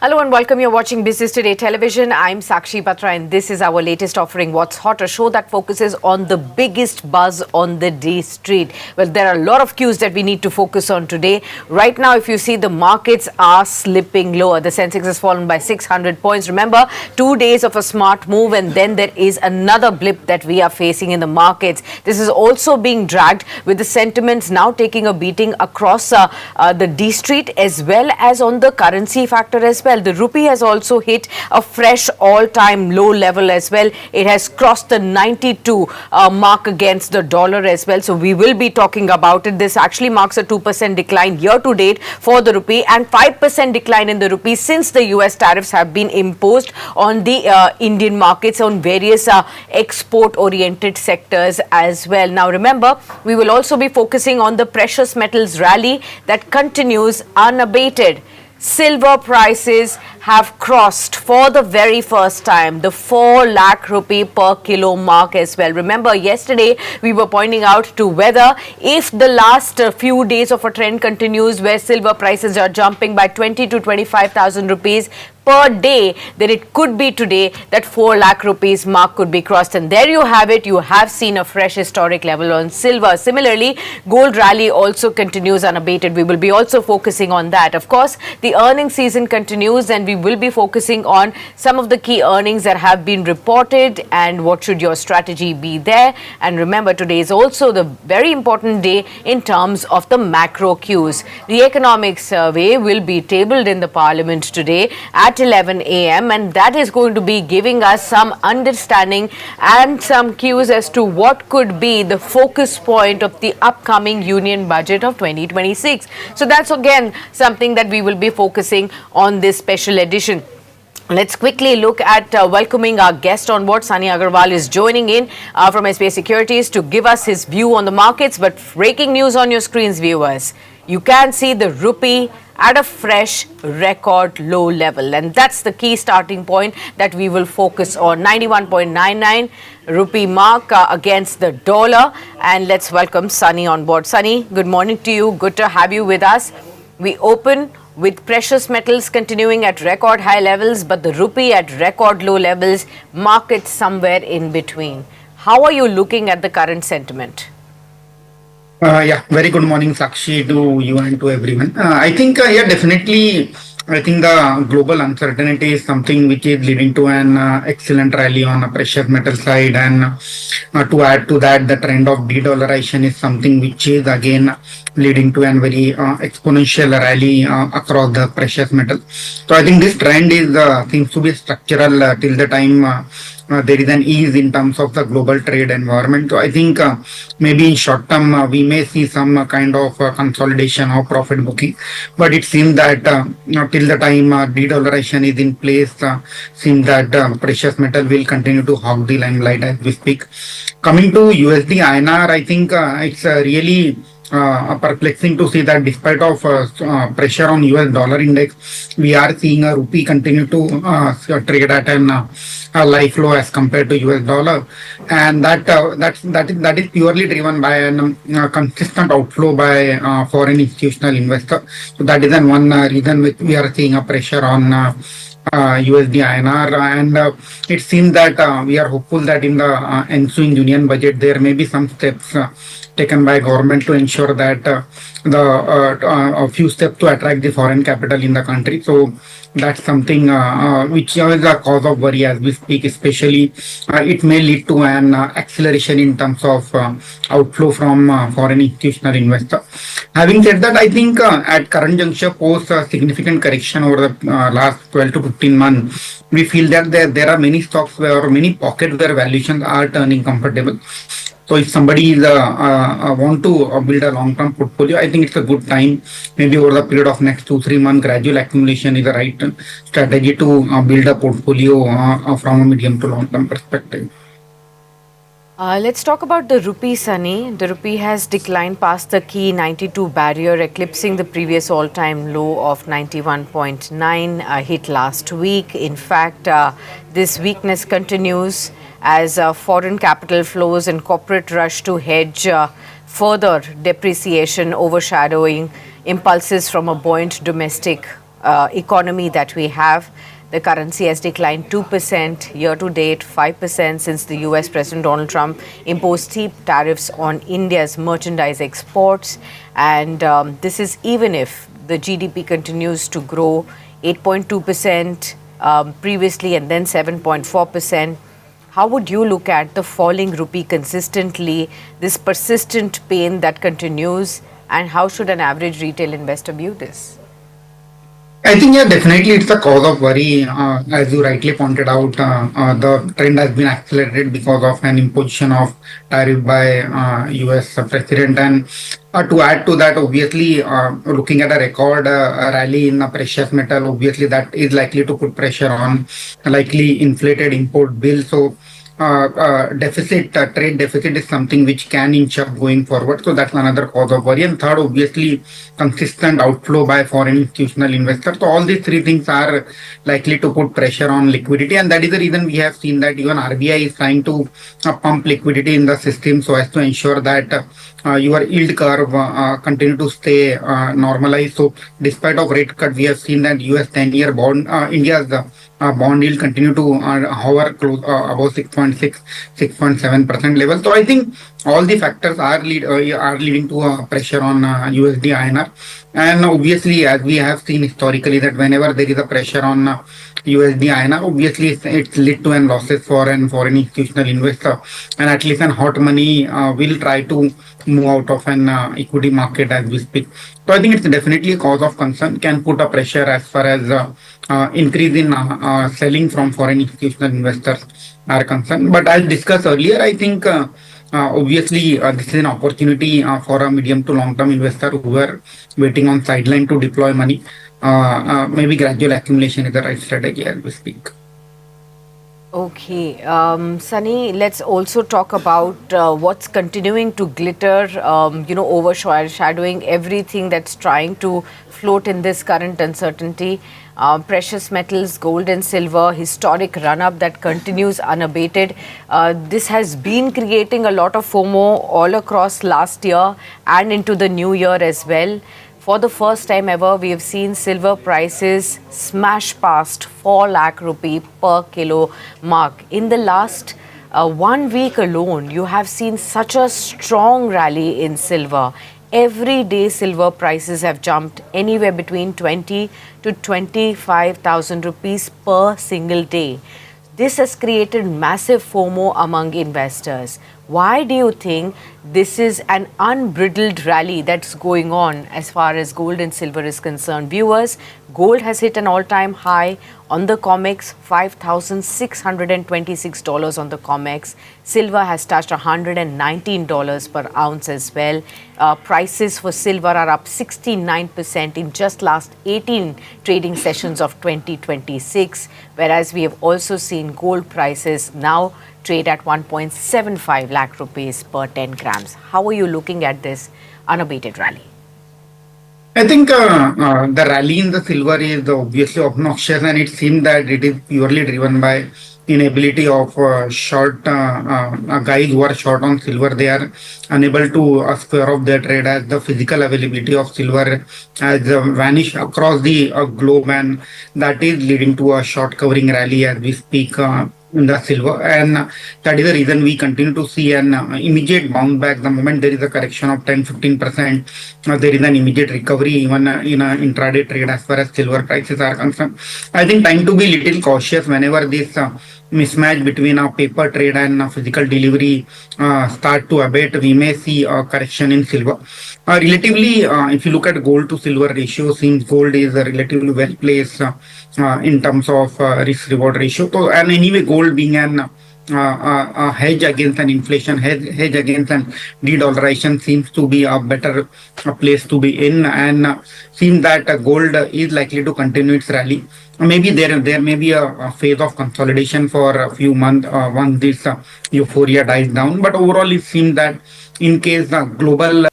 Hello and welcome. You're watching Business Today Television. I'm Sakshi Batra and this is our latest offering, What's Hot, a show that focuses on the biggest buzz on the day street. Well, there are a lot of cues that we need to focus on today. Right now, if you see, the markets are slipping lower. The Sensex has fallen by 600 points. Remember, 2 days of a smart move and then there is another blip that we are facing in the markets. This is also being dragged with the sentiments now taking a beating across the D street as well as on the currency factor as well. The rupee has also hit a fresh all-time low level as well. It has crossed the 92 mark against the dollar as well. So we will be talking about it. This actually marks a 2% decline year to date for the rupee and 5% decline in the rupee since the US tariffs have been imposed on the Indian markets on various export-oriented sectors as well. Now remember, we will also be focusing on the precious metals rally that continues unabated. Silver prices have crossed for the very first time the 4 lakh rupee per kilo mark as well. Remember, yesterday we were pointing out to whether if the last few days of a trend continues where silver prices are jumping by 20 to 25,000 rupees per day, then it could be today that 4 lakh rupees mark could be crossed. And there you have it. You have seen a fresh historic level on silver. Similarly, gold rally also continues unabated. We will be also focusing on that. Of course, the earnings season continues and we will be focusing on some of the key earnings that have been reported and what should your strategy be there. And remember, today is also the very important day in terms of the macro cues. The economic survey will be tabled in the parliament today at 11 a.m. and that is going to be giving us some understanding and some cues as to what could be the focus point of the upcoming union budget of 2026. So that's again something that we will be focusing on this special edition. Let's quickly look at welcoming our guest on board. Sunny Agarwal is joining in from SBI Securities to give us his view on the markets. But breaking news on your screens, viewers. You can see the rupee at a fresh record low level, and that's the key starting point that we will focus on. 91.99 rupee mark against the dollar. And let's welcome Sunny on board. Sunny, good morning to you. Good to have you with us. We open with precious metals continuing at record high levels, but the rupee at record low levels, market somewhere in between. How are you looking at the current sentiment? Very good morning, Sakshi, to you and to everyone. I think, definitely, I think the global uncertainty is something which is leading to an excellent rally on a precious metal side. And to add to that, the trend of de-dollarization is something which is again leading to a very exponential rally across the precious metal. So I think this trend is seems to be structural till the time there is an ease in terms of the global trade environment. So I think maybe in short term we may see some kind of consolidation or profit booking, but it seems that till the time de-dollarization is in place, seems that precious metal will continue to hog the limelight as we speak. Coming to USD INR, I think it's really perplexing to see that despite of pressure on US dollar index, we are seeing a rupee continue to trade at a life low as compared to US dollar, and that is purely driven by a consistent outflow by foreign institutional investor. So that is one reason which we are seeing a pressure on USD INR, and it seems that we are hopeful that in the ensuing union budget there may be some steps taken by government to ensure that a few steps to attract the foreign capital in the country. So that's something which is a cause of worry as we speak, especially it may lead to an acceleration in terms of outflow from foreign institutional investor. Having said that, I think at current juncture, post significant correction over the last 12 to 15 months, we feel that there are many stocks or many pockets where valuations are turning comfortable. So if somebody is want to build a long-term portfolio, I think it's a good time. Maybe over the period of next 2-3 months, gradual accumulation is the right strategy to build a portfolio from a medium to long-term perspective. Let's talk about the rupee, Sunny. The rupee has declined past the key 92 barrier, eclipsing the previous all-time low of 91.9 hit last week. In fact, this weakness continues as foreign capital flows and corporate rush to hedge further depreciation overshadowing impulses from a buoyant domestic economy that we have. The currency has declined 2% year to date, 5% since the US President Donald Trump imposed steep tariffs on India's merchandise exports. And this is even if the GDP continues to grow 8.2% previously and then 7.4%. How would you look at the falling rupee consistently, this persistent pain that continues, and how should an average retail investor view this? I think, yeah, definitely it's a cause of worry. As you rightly pointed out, the trend has been accelerated because of an imposition of tariff by US president. And to add to that, obviously, looking at a record rally in a precious metal, obviously that is likely to put pressure on likely inflated import bill. So trade deficit is something which can inch up going forward. So that's another cause of worry. And third, obviously, consistent outflow by foreign institutional investors. So all these three things are likely to put pressure on liquidity. And that is the reason we have seen that even RBI is trying to pump liquidity in the system so as to ensure that your yield curve continue to stay normalized. So despite of rate cut, we have seen that US 10-year bond, India's bond yield continue to hover close above 6.6, 6.7% level. So I think all the factors are leading to pressure on USD INR. And obviously, as we have seen historically, that whenever there is a pressure on USD INR, obviously it's led to an losses for an foreign institutional investor, and at least an hot money will try to move out of an equity market as we speak. So I think it's definitely a cause of concern, can put a pressure as far as increase in selling from foreign institutional investors are concerned. But as discussed earlier, I think obviously this is an opportunity for a medium to long term investor who are waiting on sideline to deploy money. Maybe gradual accumulation is the right strategy as we speak. Okay, Sunny, let's also talk about what's continuing to glitter, overshadowing everything that's trying to float in this current uncertainty. Precious metals, gold and silver, historic run-up that continues unabated. This has been creating a lot of FOMO all across last year and into the new year as well. For the first time ever, we have seen silver prices smash past 4 lakh rupee per kilo mark. In the last 1 week alone, you have seen such a strong rally in silver. Every day, silver prices have jumped anywhere between 20 to 25,000 rupees per single day. This has created massive FOMO among investors. Why do you think this is an unbridled rally that's going on as far as gold and silver is concerned? Viewers, gold has hit an all-time high on the COMEX, $5,626 on the COMEX. Silver has touched $119 per ounce as well. Prices for silver are up 69% in just last 18 trading sessions of 2026, whereas we have also seen gold prices now trade at 1.75 lakh rupees per 10 grams. How are you looking at this unabated rally? I think the rally in the silver is obviously obnoxious, and it seems that it is purely driven by inability of guys who are short on silver. They are unable to square off their trade as the physical availability of silver has vanished across the globe, and that is leading to a short covering rally as we speak. In the silver, and that is the reason we continue to see an immediate bounce back. The moment there is a correction of 10-15%, there is an immediate recovery even in an intraday trade as far as silver prices are concerned. I think time to be little cautious whenever this mismatch between a paper trade and physical delivery start to abate. We may see a correction in silver. Relatively, if you look at gold to silver ratio, seems gold is relatively well placed in terms of risk reward ratio. So, and anyway, gold being an hedge against an inflation, hedge against an de-dollarization seems to be a better place to be in, and seems that gold is likely to continue its rally. Maybe there may be a phase of consolidation for a few months once this euphoria dies down. But overall, it seems that in case globally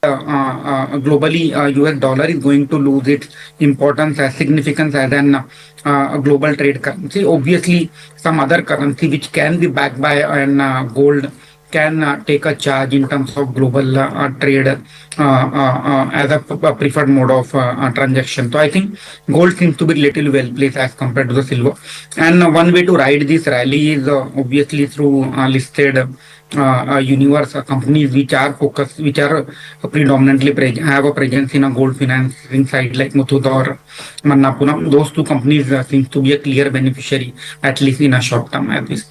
US dollar is going to lose its importance as significance as an global trade currency, obviously some other currency which can be backed by an gold can take a charge in terms of global trade as a preferred mode of transaction. So I think gold seems to be little well placed as compared to the silver. And one way to ride this rally is obviously through listed universe companies which are focused, which are predominantly have a presence in a gold financing side like Muthoot or Manappuram. Those two companies seem to be a clear beneficiary, at least in a short term at this.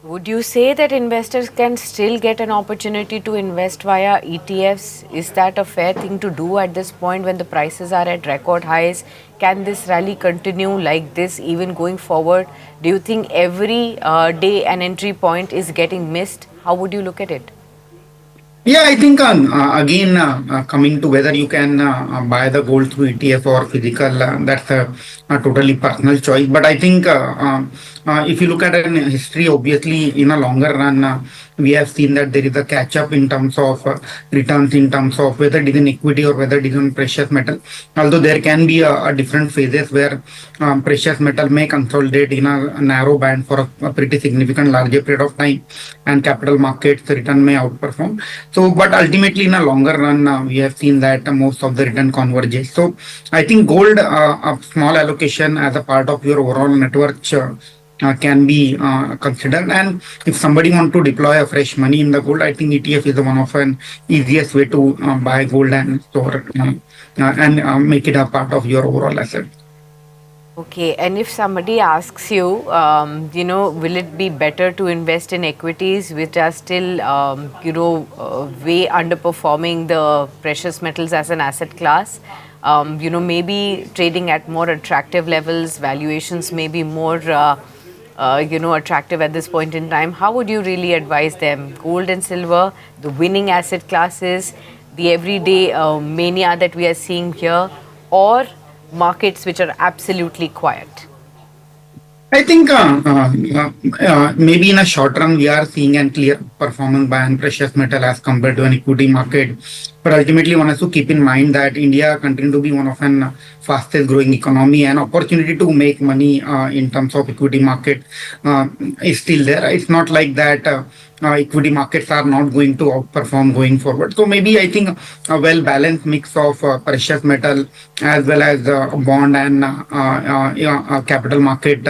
Would you say that investors can still get an opportunity to invest via ETFs? Is that a fair thing to do at this point when the prices are at record highs? Can this rally continue like this even going forward? Do you think every day an entry point is getting missed? How would you look at it? Yeah, I think again coming to whether you can buy the gold through ETF or physical, that's a totally personal choice. But I think if you look at it in history, obviously in a longer run, we have seen that there is a catch up in terms of returns, in terms of whether it is in equity or whether it is in precious metal. Although there can be a different phases where precious metal may consolidate in a narrow band for a pretty significant larger period of time, and capital markets return may outperform. So, but ultimately in a longer run, we have seen that most of the return converges. So, I think gold, a small allocation as a part of your overall net worth can be considered. And if somebody want to deploy a fresh money in the gold, I think ETF is one of an easiest way to buy gold and store and make it a part of your overall asset. Okay, and if somebody asks you, will it be better to invest in equities which are still, way underperforming the precious metals as an asset class? Maybe trading at more attractive levels, valuations may be more, attractive at this point in time. How would you really advise them? Gold and silver, the winning asset classes, the everyday mania that we are seeing here, or markets which are absolutely quiet? I think maybe in a short run we are seeing a clear performance by an precious metal as compared to an equity market. But ultimately, one has to keep in mind that India continues to be one of an fastest growing economy, and opportunity to make money in terms of equity market is still there. It's not like that equity markets are not going to outperform going forward. So maybe I think a well balanced mix of precious metal as well as bond and capital market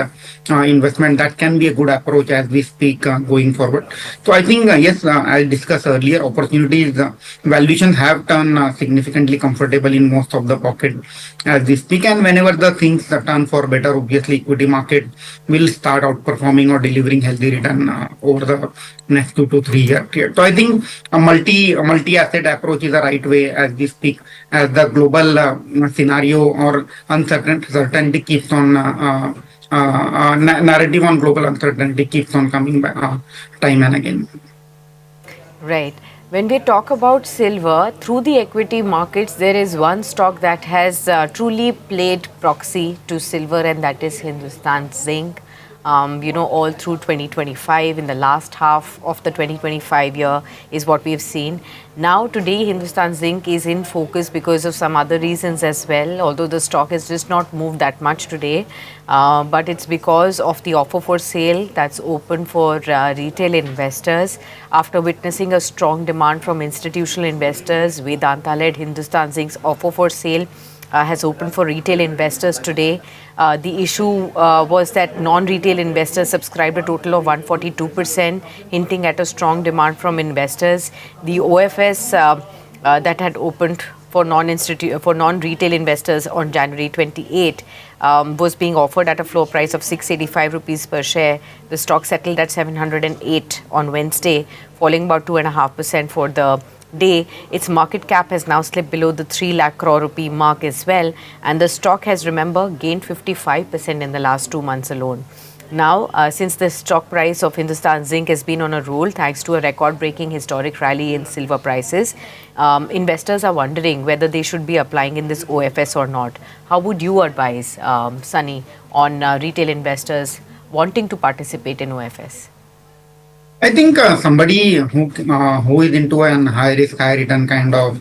investment, that can be a good approach as we speak going forward. So I think yes, as discussed earlier, opportunities valuations have turned significantly comfortable in most of the pocket as we speak, and whenever the things turn for better, obviously equity market will start outperforming or delivering healthy return over the next 2 to 3 year period. So I think a multi asset approach is the right way as we speak, as the global scenario or uncertainty keeps on narrative on global uncertainty keeps on coming back time and again. Right. When we talk about silver, through the equity markets, there is one stock that has truly played proxy to silver, and that is Hindustan Zinc. All through 2025, in the last half of the 2025 year is what we've seen. Now, today, Hindustan Zinc is in focus because of some other reasons as well, although the stock has just not moved that much today. But it's because of the offer for sale that's open for retail investors. After witnessing a strong demand from institutional investors, Vedanta-led Hindustan Zinc's offer for sale has opened for retail investors today. The issue was that non-retail investors subscribed a total of 142%, hinting at a strong demand from investors. The OFS that had opened for non-retail investors on January 28 was being offered at a floor price of 685 rupees per share. The stock settled at 708 on Wednesday, falling about 2.5% for the day. Its market cap has now slipped below the 3 lakh crore rupee mark as well, and the stock has, remember, gained 55% in the last 2 months alone. Now, since the stock price of Hindustan Zinc has been on a roll thanks to a record-breaking historic rally in silver prices, investors are wondering whether they should be applying in this OFS or not. How would you advise, Sunny, on retail investors wanting to participate in OFS? I think somebody who is into an high risk, high return kind of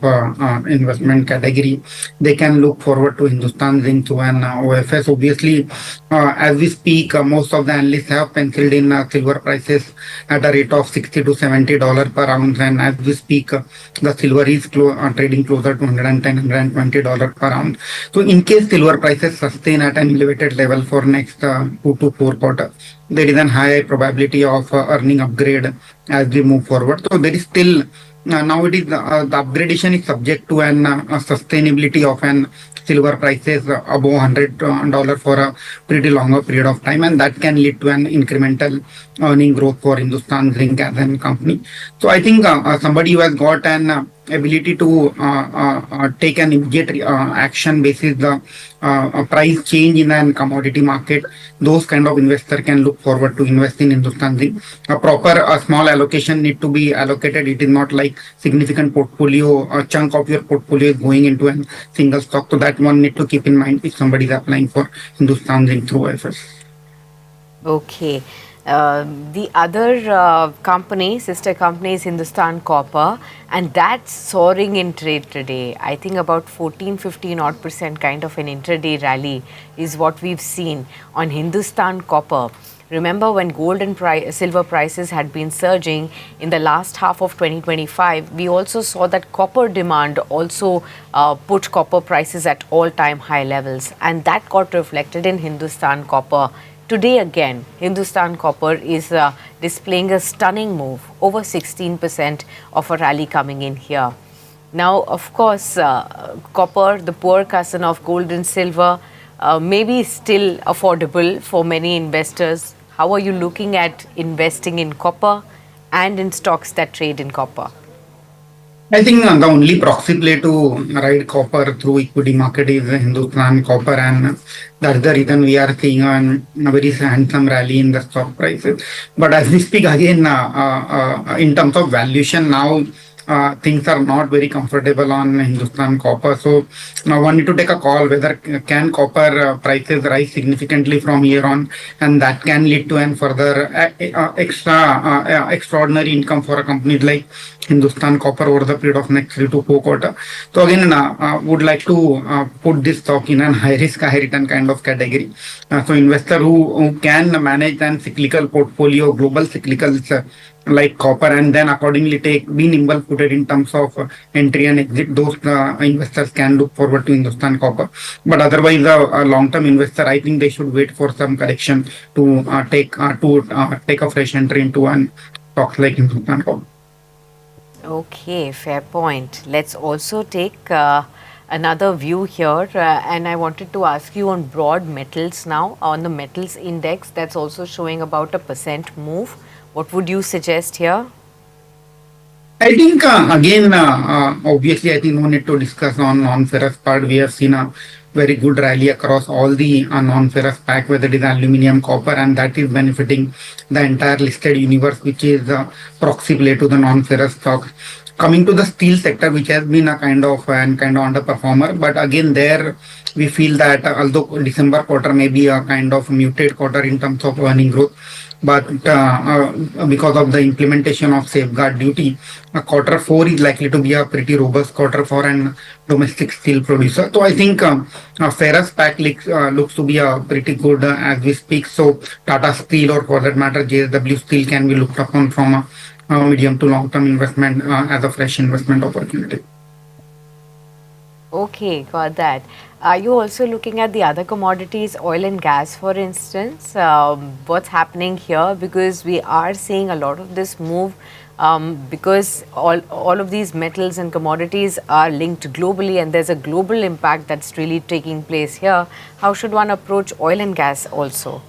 investment category, they can look forward to Hindustan Zinc through an OFS. Obviously, as we speak, most of the analysts have penciled in silver prices at a rate of $60 to $70 per ounce, and as we speak, the silver is trading closer to 110 $120 per ounce. So, in case silver prices sustain at an elevated level for next 2 to 4 quarters, there is a high probability of earning upgrade as we move forward. So there is still now it is the upgradation is subject to an sustainability of an silver prices above $100 for a pretty longer period of time, and that can lead to an incremental earning growth for Hindustan Zinc as a company. So I think somebody who has got an ability to take an immediate action basis the price change in an commodity market, those kind of investor can look forward to invest in Hindustan Zinc. A proper small allocation need to be allocated. It is not like significant portfolio, a chunk of your portfolio is going into a single stock. So that one need to keep in mind if somebody is applying for Hindustan Zinc through FS. Okay. The other company, sister company, is Hindustan Copper, and that's soaring in trade today. I think about 14-15 odd percent kind of an intraday rally is what we've seen on Hindustan Copper. Remember when gold and silver prices had been surging in the last half of 2025, we also saw that copper demand also put copper prices at all-time high levels, and that got reflected in Hindustan Copper. Today again, Hindustan Copper is displaying a stunning move, over 16% of a rally coming in here. Now, of course, copper, the poor cousin of gold and silver, maybe still affordable for many investors. How are you looking at investing in copper and in stocks that trade in copper? I think the only proxy play to ride copper through equity market is Hindustan Copper, and that's the reason we are seeing a very handsome rally in the stock prices. But as we speak again, in terms of valuation now, things are not very comfortable on Hindustan Copper. So now one need to take a call whether can copper prices rise significantly from here on, and that can lead to an further extraordinary income for a company like Hindustan Copper over the period of next 3 to 4 quarters. So again, would like to put this stock in a high risk, high return kind of category. So investor who can manage an cyclical portfolio, global cyclicals like copper, and then accordingly be nimble footed in terms of entry and exit, those investors can look forward to Hindustan Copper. But otherwise, a long term investor, I think they should wait for some correction to take a fresh entry into an stocks like Hindustan Copper. Okay, fair point. Let's also take another view here, and I wanted to ask you on broad metals now. On the metals index, that's also showing about a percent move. What would you suggest here? I think again, obviously, I think no need to discuss on non-ferrous part. We have seen a very good rally across all the non-ferrous pack, whether it is aluminium, copper, and that is benefiting the entire listed universe, which is proxy play to the non-ferrous stocks. Coming to the steel sector, which has been a kind of underperformer, but again there we feel that although December quarter may be a kind of muted quarter in terms of earning growth, but because of the implementation of safeguard duty, quarter 4 is likely to be a pretty robust quarter for an domestic steel producer. So I think ferrous pack looks to be a pretty good as we speak. So Tata Steel, or for that matter JSW Steel, can be looked upon from a medium to long term investment as a fresh investment opportunity. Okay, got that. Are you also looking at the other commodities, oil and gas, for instance? What's happening here? Because we are seeing a lot of this move because all of these metals and commodities are linked globally, and there's a global impact that's really taking place here. How should one approach oil and gas also?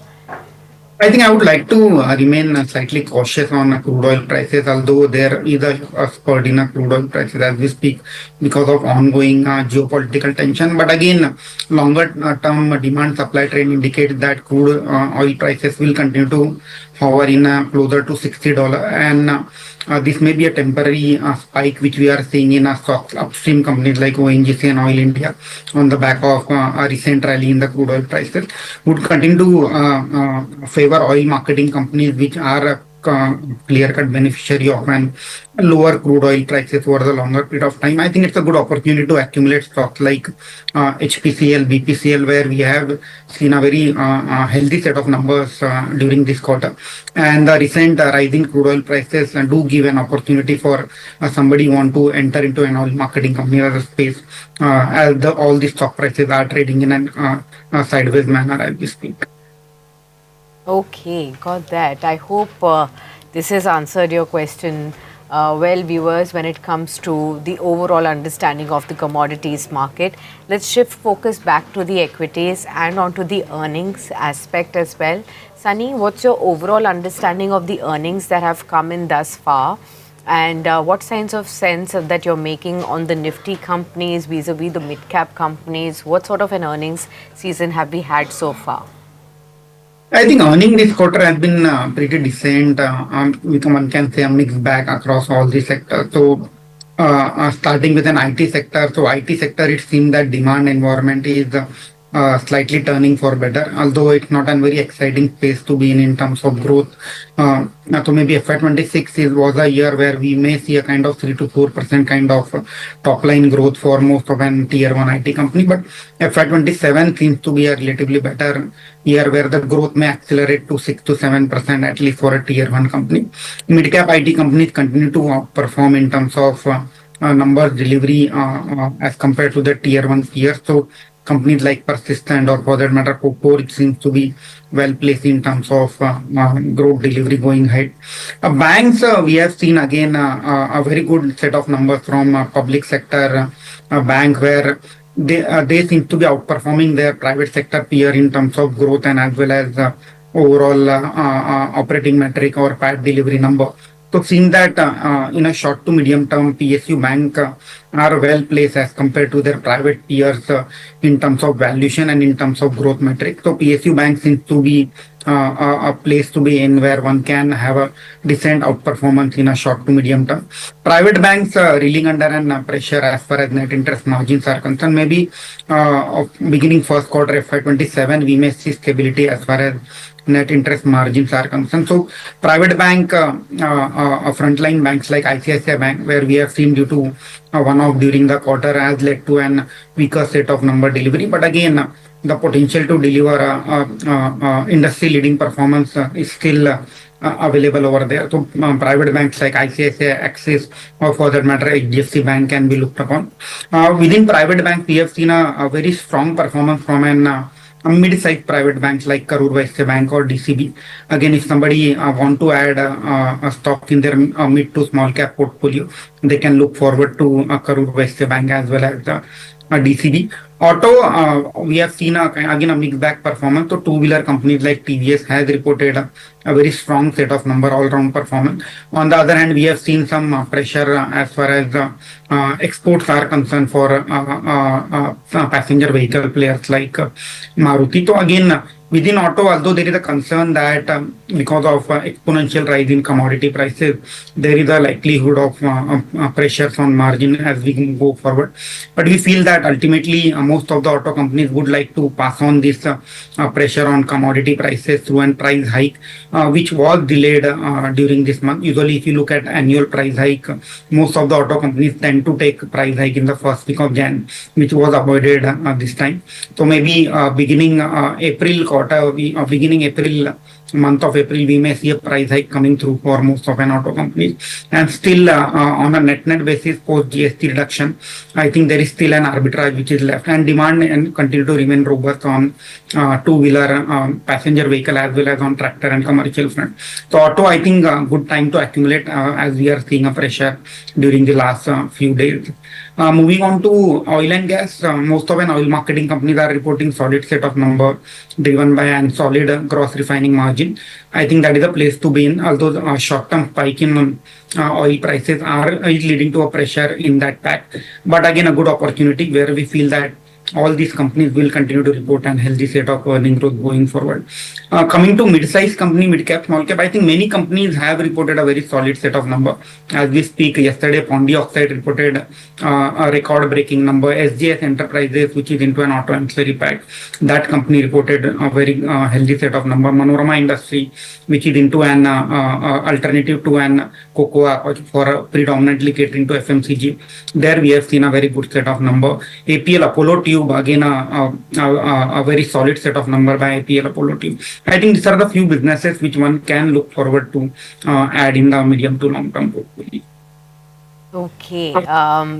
I think I would like to remain slightly cautious on crude oil prices, although there is a spurt in crude oil prices as we speak because of ongoing geopolitical tension. But again, longer term demand supply trend indicates that crude oil prices will continue to hover in closer to $60, and this may be a temporary spike which we are seeing in stocks upstream companies like ONGC and Oil India on the back of a recent rally in the crude oil prices. Would continue to favor oil marketing companies which are clear-cut beneficiary of an lower crude oil prices over the longer period of time. I think it's a good opportunity to accumulate stocks like HPCL, BPCL, where we have seen a very healthy set of numbers during this quarter. And the recent rising crude oil prices do give an opportunity for somebody want to enter into an oil marketing company as a space, as all the stock prices are trading in a sideways manner as we speak. Okay, got that. I hope this has answered your question well, viewers, when it comes to the overall understanding of the commodities market. Let's shift focus back to the equities and onto the earnings aspect as well. Sunny, what's your overall understanding of the earnings that have come in thus far? And what signs of sense that you're making on the Nifty companies vis-a-vis the mid-cap companies? What sort of an earnings season have we had so far? I think earning this quarter has been pretty decent. One can say a mixed bag across all the sectors. So, starting with an IT sector. So, IT sector, it seems that demand environment is slightly turning for better, although it's not a very exciting space to be in terms of growth. So maybe FY26 was a year where we may see a kind of 3 to 4% kind of top line growth for most of an tier one IT company. But FY27 seems to be a relatively better year where the growth may accelerate to 6 to 7% at least for a tier one company. Mid cap IT companies continue to outperform in terms of numbers delivery as compared to the tier one peers. So companies like Persistent or for that matter Coco, it seems to be well placed in terms of growth delivery going ahead. Banks, we have seen again a very good set of numbers from public sector bank where they seem to be outperforming their private sector peer in terms of growth and as well as overall operating metric or PAT delivery number. So seeing that in a short to medium term, PSU Bank are well placed as compared to their private peers in terms of valuation and in terms of growth metrics. So PSU Bank seems to be a place to be in where one can have a decent outperformance in a short to medium term. Private banks reeling under an pressure as far as net interest margins are concerned. Maybe beginning first quarter FY27, we may see stability as far as net interest margins are concerned. So private bank, frontline banks like ICICI Bank, where we have seen due to one-off during the quarter has led to an weaker set of number delivery. But again, the potential to deliver industry-leading performance is still available over there. So private banks like ICICI, Axis, or for that matter, HDFC Bank can be looked upon. Within private banks, we have seen a very strong performance from a mid-sized private banks like Karur Vysya Bank or DCB. Again, if somebody want to add a stock in their mid to small cap portfolio, they can look forward to Karur Vysya Bank as well as DCB. Auto, we have seen again a mixed bag performance. So two-wheeler companies like TVS has reported a very strong set of number all-round performance. On the other hand, we have seen some pressure as far as exports are concerned for passenger vehicle players like Maruti. So again, within auto, although there is a concern that because of exponential rise in commodity prices, there is a likelihood of pressures on margin as we go forward. But we feel that ultimately most of the auto companies would like to pass on this pressure on commodity prices through an price hike, which was delayed during this month. Usually, if you look at annual price hike, most of the auto companies tend to take price hike in the first week of Jan, which was avoided this time. So maybe beginning April quarter, beginning April, month of April, we may see a price hike coming through for most of an auto companies. And still on a net basis, post GST reduction, I think there is still an arbitrage which is left and demand and continue to remain robust on two-wheeler passenger vehicle as well as on tractor and commercial front. So auto, I think good time to accumulate as we are seeing a pressure during the last few days. Moving on to oil and gas, most of an oil marketing companies are reporting solid set of numbers driven by an solid gross refining margin. I think that is a place to be in, although the short-term spike in oil prices is leading to a pressure in that pack. But again, a good opportunity where we feel that all these companies will continue to report an healthy set of earning growth going forward. Coming to mid-size company, mid-cap, small cap, I think many companies have reported a very solid set of number. As we speak, yesterday, Pondi Oxide reported a record-breaking number. SGS Enterprises, which is into an auto ancillary pack, that company reported a very healthy set of number. Manorama Industry, which is into an alternative to an cocoa for predominantly catering to FMCG, there we have seen a very good set of number. APL Apollo Tube, again a very solid set of number by APL Apollo Tube. I think these are the few businesses which one can look forward to add in the medium to long term portfolio. Okay,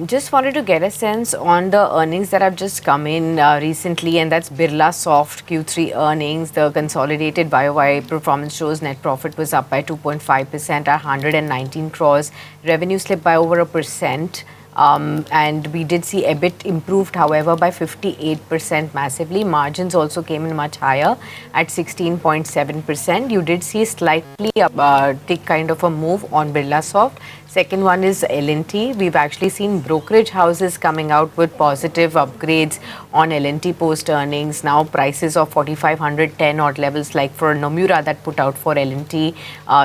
just wanted to get a sense on the earnings that have just come in recently, and that's Birla Soft Q3 earnings. The consolidated YOY performance shows net profit was up by 2.5% at 119 crores. Revenue slipped by over 1%. And we did see EBIT improved, however, by 58% massively. Margins also came in much higher at 16.7%. You did see slightly tick kind of a move on Birla Soft. Second one is L&T. We've actually seen brokerage houses coming out with positive upgrades on L&T post earnings. Now prices of 4,510 odd levels, like for Nomura that put out for L&T.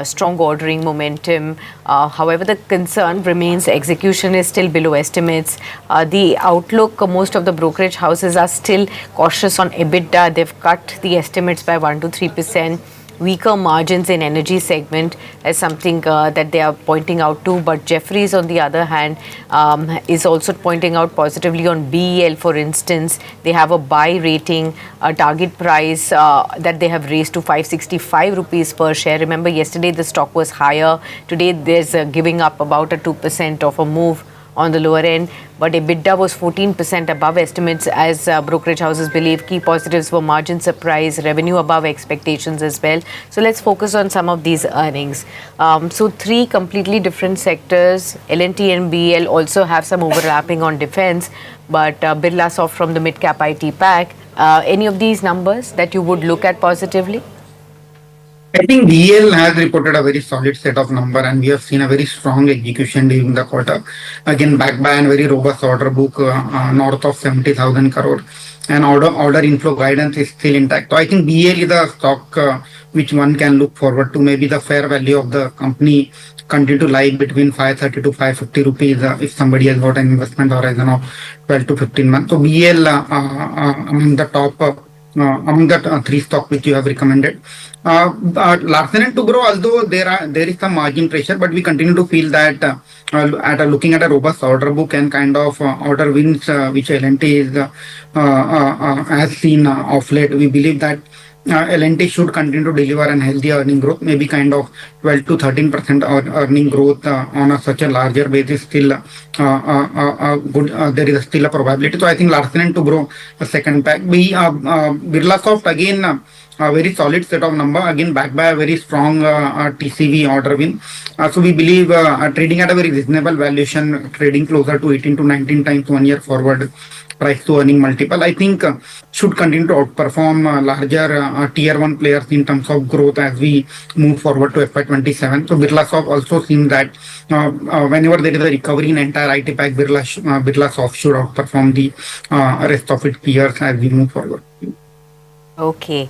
Strong ordering momentum. However, the concern remains execution is still below estimates. The outlook, most of the brokerage houses are still cautious on EBITDA. They've cut the estimates by 1 to 3%. Weaker margins in energy segment as something that they are pointing out to, but Jefferies on the other hand is also pointing out positively on BEL. For instance, they have a buy rating, a target price that they have raised to 565 rupees per share. Remember, yesterday the stock was higher. Today there's giving up about a 2% of a move on the lower end, but EBITDA was 14% above estimates as brokerage houses believe. Key positives were margin surprise, revenue above expectations as well. So let's focus on some of these earnings. So three completely different sectors. L&T and BL also have some overlapping on defense, but Birla Soft from the mid-cap IT pack. Any of these numbers that you would look at positively? I think BL has reported a very solid set of number, and we have seen a very strong execution during the quarter. Again, backed by a very robust order book north of 70,000 crore, and order inflow guidance is still intact. So I think BL is a stock which one can look forward to. Maybe the fair value of the company continue to lie between 530 to 550 rupees if somebody has got an investment horizon of 12 to 15 months. So BL among the top. Among the three stocks which you have recommended. Larsen and Toubro, although there is some margin pressure, but we continue to feel that looking at a robust order book and kind of order wins which L&T has seen of late, we believe that L&T should continue to deliver an healthy earning growth, maybe kind of 12 to 13% earning growth on such a larger basis. Still, good. There is still a probability. So I think Larsen and Toubro, a second pack. Birla Soft again. A very solid set of number, again backed by a very strong TCV order win. So we believe trading at a very reasonable valuation, trading closer to 18 to 19 times 1 year forward price to earning multiple, I think should continue to outperform larger tier 1 players in terms of growth as we move forward to FY27. So Birla Soft also seems that whenever there is a recovery in entire IT pack, Birla Soft should outperform the rest of its peers as we move forward. Okay.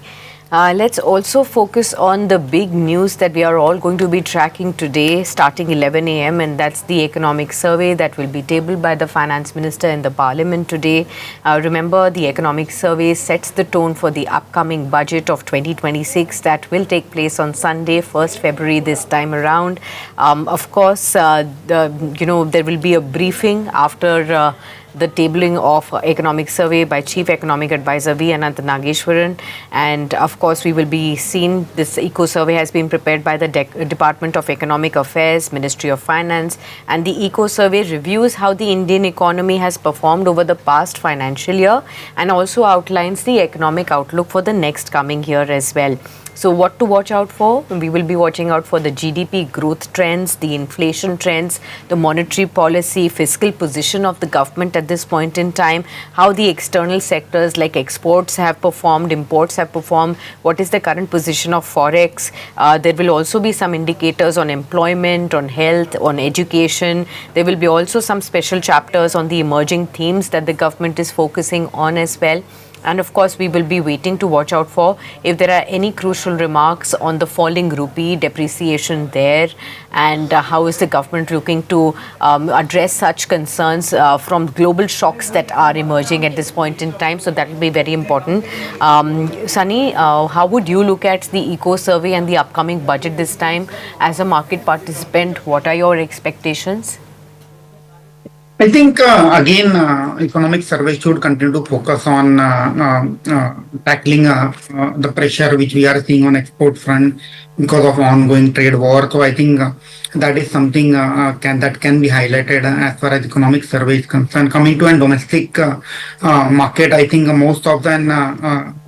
Let's also focus on the big news that we are all going to be tracking today starting 11 a.m. and that's the economic survey that will be tabled by the finance minister in the parliament today. Remember, the economic survey sets the tone for the upcoming budget of 2026 that will take place on Sunday, 1st February this time around. Of course, there will be a briefing after the tabling of economic survey by Chief Economic Advisor V. Anant Nageshwaran. And of course, we will be seeing this eco-survey has been prepared by the Department of Economic Affairs, Ministry of Finance. And the eco-survey reviews how the Indian economy has performed over the past financial year and also outlines the economic outlook for the next coming year as well. So what to watch out for? We will be watching out for the GDP growth trends, the inflation trends, the monetary policy, fiscal position of the government at this point in time, how the external sectors like exports have performed, imports have performed, what is the current position of forex. There will also be some indicators on employment, on health, on education. There will be also some special chapters on the emerging themes that the government is focusing on as well. And of course, we will be waiting to watch out for if there are any crucial remarks on the falling rupee, depreciation there, and how is the government looking to address such concerns from global shocks that are emerging at this point in time. So that will be very important. Sunny, how would you look at the eco survey and the upcoming budget this time as a market participant? What are your expectations? I think economic survey should continue to focus on tackling the pressure which we are seeing on export front because of ongoing trade war. So I think that is something that can be highlighted as far as economic survey is concerned. Coming to a domestic market, I think most of them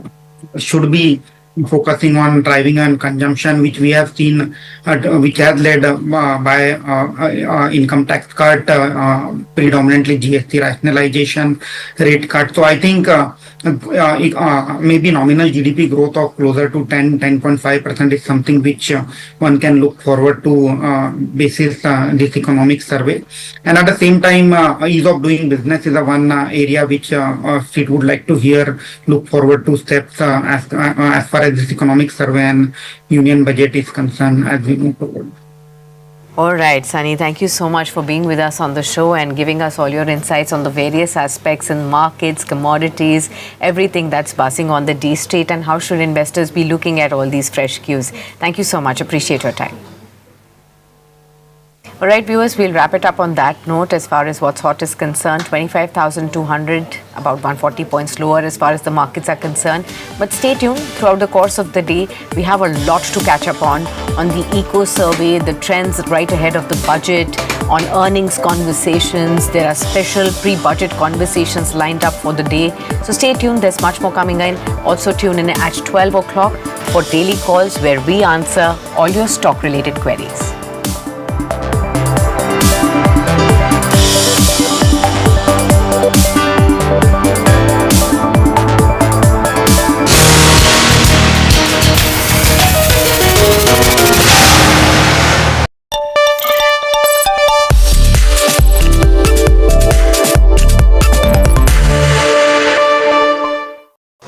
should be focusing on driving and consumption, which we have seen, which has led by income tax cut, predominantly GST rationalization, rate cut. So I think maybe nominal GDP growth of closer to 10.5% is something which one can look forward to basis this economic survey. And at the same time, ease of doing business is one area which it would like to look forward to steps as far as this economic survey and union budget is concerned as we move forward. All right, Sunny, thank you so much for being with us on the show and giving us all your insights on the various aspects in markets, commodities, everything that's buzzing on the D Street, and how should investors be looking at all these fresh cues. Thank you so much. Appreciate your time. All right, viewers, we'll wrap it up on that note as far as what's hot is concerned. 25,200, about 140 points lower as far as the markets are concerned. But stay tuned throughout the course of the day. We have a lot to catch up on the eco survey, the trends right ahead of the budget, on earnings conversations. There are special pre-budget conversations lined up for the day. So stay tuned. There's much more coming in. Also tune in at 12 o'clock for daily calls where we answer all your stock-related queries.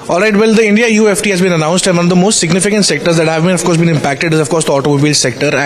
Alright, well, the India UFT has been announced, and one of the most significant sectors that have been, of course, been impacted is, of course, the automobile sector.